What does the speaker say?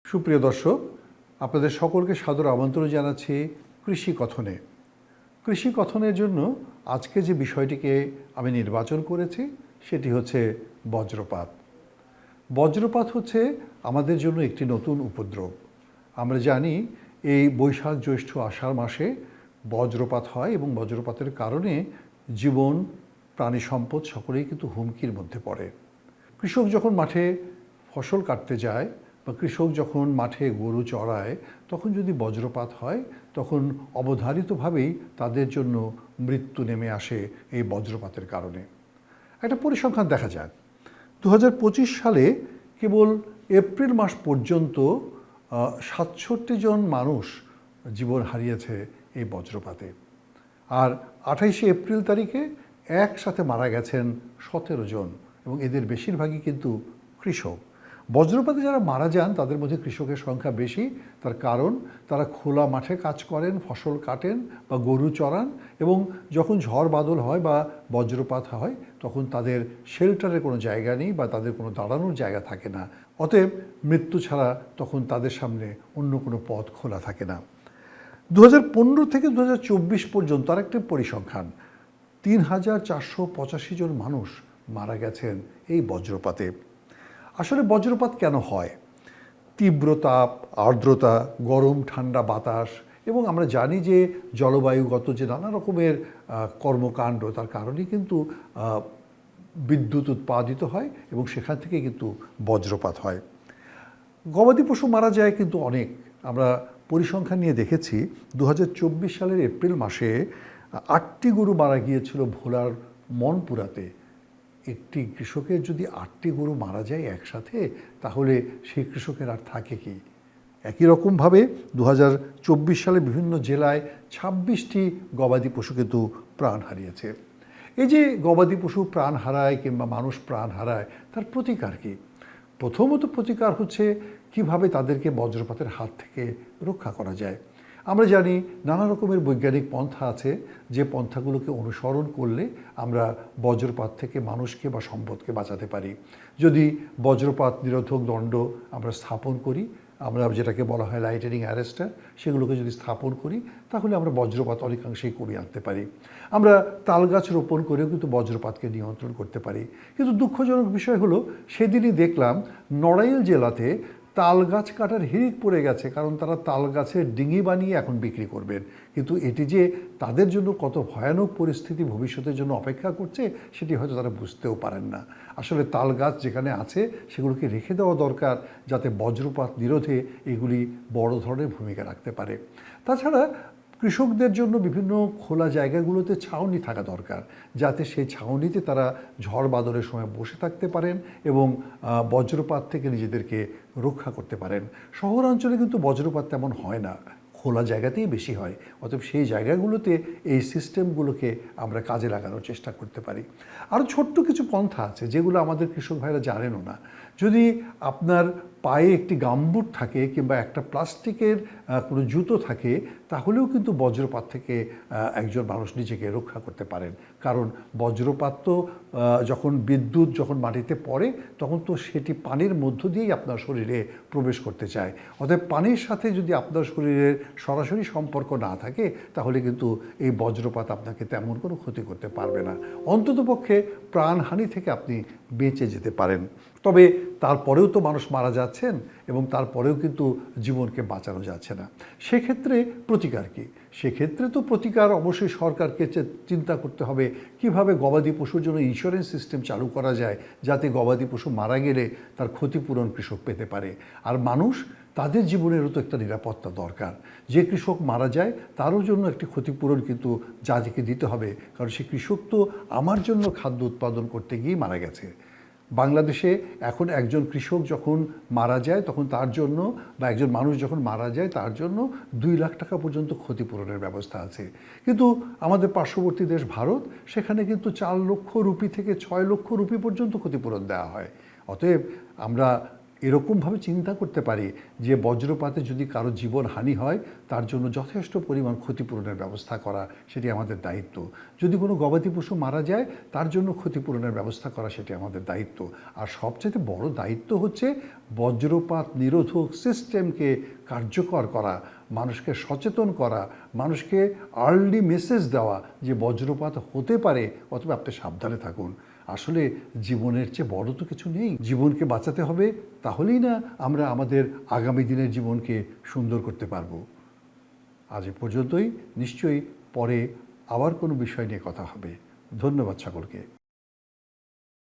সুপ্রিয় দর্শক, আপনাদের সকলকে সাদর আমন্ত্রণ জানাচ্ছি কৃষি কথনে। কৃষি কথনের জন্য আজকে যে বিষয়টিকে আমি নির্বাচন করেছি সেটি হচ্ছে বজ্রপাত। বজ্রপাত হচ্ছে আমাদের জন্য একটি নতুন উপদ্রব। আমরা জানি এই বৈশাখ জ্যৈষ্ঠ আষাঢ় মাসে বজ্রপাত হয় এবং বজ্রপাতের কারণে জীবন, প্রাণী সম্পদ সকলেই কিন্তু হুমকির মধ্যে পড়ে। কৃষক যখন মাঠে ফসল কাটতে যায় বা কৃষক যখন মাঠে গরু চড়ায়, তখন যদি বজ্রপাত হয় তখন অবধারিতভাবেই তাদের জন্য মৃত্যু নেমে আসে এই বজ্রপাতের কারণে। একটা পরিসংখ্যান দেখা যাক। 2025 সালে কেবল এপ্রিল মাস পর্যন্ত 67 জন মানুষ জীবন হারিয়েছে এই বজ্রপাতে। আর 28শে এপ্রিল তারিখে একসাথে মারা গেছেন 17 জন, এবং এদের বেশিরভাগই কিন্তু কৃষক। বজ্রপাতে যারা মারা যান তাদের মধ্যে কৃষকের সংখ্যা বেশি। তার কারণ তারা খোলা মাঠে কাজ করেন, ফসল কাটেন বা গরু চড়ান, এবং যখন ঝড় বাদল হয় বা বজ্রপাত হয় তখন তাদের শেল্টারের কোনো জায়গা নেই বা তাদের কোনো দাঁড়ানোর জায়গা থাকে না। অতএব মৃত্যু ছাড়া তখন তাদের সামনে অন্য কোনো পথ খোলা থাকে না। 2015 থেকে 2024 পর্যন্ত আরেকটি পরিসংখ্যান, 3485 জন মানুষ মারা গেছেন এই বজ্রপাতে। আসলে বজ্রপাত কেন হয়? তীব্র তাপ, আর্দ্রতা, গরম ঠান্ডা বাতাস, এবং আমরা জানি যে জলবায়ুগত যে নানা রকমের কর্মকাণ্ড, তার কারণেই কিন্তু বিদ্যুৎ উৎপাদিত হয় এবং সেখান থেকে কিন্তু বজ্রপাত হয়। গবাদি পশু মারা যায় কিন্তু অনেক। আমরা পরিসংখ্যান নিয়ে দেখেছি 2024 সালের এপ্রিল মাসে 8টি গরু মারা গিয়েছিল ভোলার মনপুরাতে। একটি কৃষকের যদি 8টি গরু মারা যায় একসাথে, তাহলে সেই কৃষকের আর থাকে কি? একই রকমভাবে 2024 সালে বিভিন্ন জেলায় 26টি গবাদি পশু কিন্তু প্রাণ হারিয়েছে। এই যে গবাদি পশু প্রাণ হারায় কিংবা মানুষ প্রাণ হারায়, তার প্রতিকার কী? প্রথমত প্রতিকার হচ্ছে কিভাবে তাদেরকে বজ্রপাতের হাত থেকে রক্ষা করা যায়। আমরা জানি নানা রকমের বৈজ্ঞানিক পন্থা আছে, যে পন্থাগুলোকে অনুসরণ করলে আমরা বজ্রপাত থেকে মানুষকে বা সম্পদকে বাঁচাতে পারি। যদি বজ্রপাত নিরোধক দণ্ড আমরা স্থাপন করি, আমরা যেটাকে বলা হয় লাইটেনিং অ্যারেস্টার, সেগুলোকে যদি স্থাপন করি তাহলে আমরা বজ্রপাত অনেকাংশেই কমিয়ে আনতে পারি। আমরা তাল গাছ রোপণ করেও কিন্তু বজ্রপাতকে নিয়ন্ত্রণ করতে পারি। কিন্তু দুঃখজনক বিষয় হলো, সেদিনই দেখলাম নড়াইল জেলাতে তাল গাছ কাটার হিড়িক পড়ে গেছে, কারণ তারা তাল গাছের ডিঙি বানিয়ে এখন বিক্রি করবেন। কিন্তু এটি যে তাদের জন্য কত ভয়ানক পরিস্থিতি ভবিষ্যতের জন্য অপেক্ষা করছে, সেটি হয়তো তারা বুঝতেও পারেন না। আসলে তাল গাছ যেখানে আছে সেগুলোকে রেখে দেওয়া দরকার, যাতে বজ্রপাত নিরোধে এগুলি বড় ধরনের ভূমিকা রাখতে পারে। তাছাড়া কৃষকদের জন্য বিভিন্ন খোলা জায়গাগুলোতে ছাউনি থাকা দরকার, যাতে সেই ছাউনিতে তারা ঝড় বাদলের সময় বসে থাকতে পারেন এবং বজ্রপাত থেকে নিজেদেরকে রক্ষা করতে পারেন। শহরাঞ্চলে কিন্তু বজ্রপাত তেমন হয় না, খোলা জায়গাতেই বেশি হয়। অতএব সেই জায়গাগুলোতে এই সিস্টেমগুলোকে আমরা কাজে লাগানোর চেষ্টা করতে পারি। আরও ছোট্ট কিছু পন্থা আছে যেগুলো আমাদের কৃষক ভাইরা জানেনও না। যদি আপনার পায়ে একটি গামবুট থাকে কিংবা একটা প্লাস্টিকের কোনো জুতো থাকে, তাহলেও কিন্তু বজ্রপাত থেকে একজন মানুষ নিজেকে রক্ষা করতে পারেন। কারণ বজ্রপাত তো যখন বিদ্যুৎ যখন মাটিতে পড়ে, তখন তো সেটি পানির মধ্য দিয়েই আপনার শরীরে প্রবেশ করতে চায়। অতএব পানির সাথে যদি আপনার শরীরের সরাসরি সম্পর্ক না থাকে, তাহলে কিন্তু এই বজ্রপাত আপনাকে তেমন কোনো ক্ষতি করতে পারবে না। অন্ততপক্ষে প্রাণহানি থেকে আপনি বেঁচে যেতে পারেন। তবে তারপরেও তো মানুষ মারা যাচ্ছেন এবং তারপরেও কিন্তু জীবনকে বাঁচানো যাচ্ছে না। সেক্ষেত্রে প্রতিকার কী? সেক্ষেত্রে তো প্রতিকার অবশ্যই সরকারকে চিন্তা করতে হবে কিভাবে গবাদি পশুর জন্য ইন্স্যুরেন্স সিস্টেম চালু করা যায়, যাতে গবাদি পশু মারা গেলে তার ক্ষতিপূরণ কৃষক পেতে পারে। আর মানুষ, তাদের জীবনেরও তো একটা নিরাপত্তা দরকার। যে কৃষক মারা যায় তারও জন্য একটি ক্ষতিপূরণ কিন্তু যাদেরকে দিতে হবে, কারণ সে কৃষক তো আমার জন্য খাদ্য উৎপাদন করতে গিয়েই মারা গেছে। বাংলাদেশে এখন একজন কৃষক যখন মারা যায় তখন তার জন্য, বা একজন মানুষ যখন মারা যায় তার জন্য 2 লাখ টাকা পর্যন্ত ক্ষতিপূরণের ব্যবস্থা আছে। কিন্তু আমাদের পার্শ্ববর্তী দেশ ভারত, সেখানে কিন্তু 4 লক্ষ রুপি থেকে 6 লক্ষ রুপি পর্যন্ত ক্ষতিপূরণ দেওয়া হয়। অতএব আমরা এরকমভাবে চিন্তা করতে পারি যে বজ্রপাতে যদি কারো জীবন হানি হয় তার জন্য যথেষ্ট পরিমাণ ক্ষতিপূরণের ব্যবস্থা করা সেটি আমাদের দায়িত্ব। যদি কোনো গবাদি পশু মারা যায় তার জন্য ক্ষতিপূরণের ব্যবস্থা করা সেটি আমাদের দায়িত্ব। আর সবচেয়ে বড় দায়িত্ব হচ্ছে বজ্রপাত নিরোধক সিস্টেমকে কার্যকর করা, মানুষকে সচেতন করা, মানুষকে আর্লি মেসেজ দেওয়া যে বজ্রপাত হতে পারে, অথবা আপনি সাবধানে থাকুন। আসলে জীবনের চেয়ে বড় তো কিছু নেই। জীবনকে বাঁচাতে হবে, তাহলেই না আমরা আমাদের আগামী দিনের জীবনকে সুন্দর করতে পারবো। আজ এ পর্যন্তই। নিশ্চয়ই পরে আবার কোনো বিষয় নিয়ে কথা হবে। ধন্যবাদ সকলকে।